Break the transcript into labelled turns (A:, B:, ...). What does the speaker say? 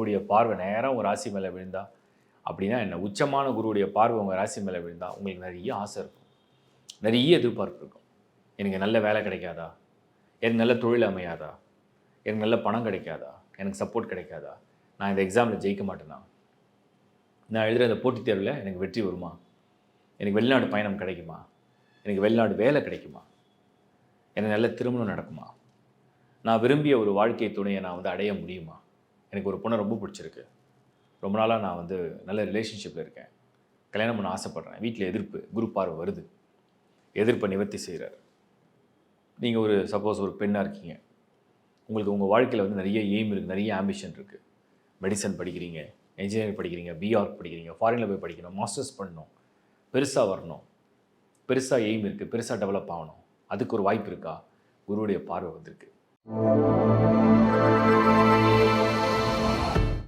A: குருவுடைய பார்வை நேரம் உங்கள் ராசி மேலே விழுந்தா அப்படின்னா என்ன, உச்சமான குருவுடைய பார்வை உங்கள் ராசி மேலே விழுந்தா உங்களுக்கு நிறைய ஆசை இருக்கும், நிறைய எதிர்பார்ப்பு இருக்கும். எனக்கு நல்ல வேலை கிடைக்காதா, எனக்கு நல்ல தொழில் அமையாதா, எனக்கு நல்ல பணம் கிடைக்காதா, எனக்கு சப்போர்ட் கிடைக்காதா, நான் இந்த எக்ஸாமில் ஜெயிக்க மாட்டேனா, நான் எழுதுகிற இந்த போட்டித் தேர்வில் எனக்கு வெற்றி வருமா, எனக்கு வெளிநாடு பயணம் கிடைக்குமா, எனக்கு வெளிநாடு வேலை கிடைக்குமா, எனக்கு நல்ல திருமணம் நடக்குமா, நான் விரும்பிய ஒரு வாழ்க்கை துணையை நான் வந்து அடைய முடியுமா, எனக்கு ஒரு பொண்ணை ரொம்ப பிடிச்சிருக்கு, ரொம்ப நாளாக நான் வந்து நல்ல ரிலேஷன்ஷிப்பில் இருக்கேன், கல்யாணம் பண்ண ஆசைப்பட்றேன், வீட்டில் எதிர்ப்பு, குரு பார்வை வருது, எதிர்ப்பை நிவர்த்தி செய்கிறார். நீங்கள் ஒரு சப்போஸ் ஒரு பெண்ணாக இருக்கீங்க, உங்களுக்கு உங்கள் வாழ்க்கையில் வந்து நிறைய எய்ம் இருக்குது, நிறைய ஆம்பிஷன் இருக்குது. மெடிசன் படிக்கிறீங்க, இன்ஜினியரிங் படிக்கிறீங்க, பிஆர்க் படிக்கிறீங்க, ஃபாரினில் போய் படிக்கணும், மாஸ்டர்ஸ் பண்ணணும், பெருசாக வரணும், பெருசாக எய்ம் இருக்குது, பெருசாக டெவலப் ஆகணும், அதுக்கு ஒரு வாய்ப்பு இருக்கா? குருவுடைய பார்வை வந்திருக்கு.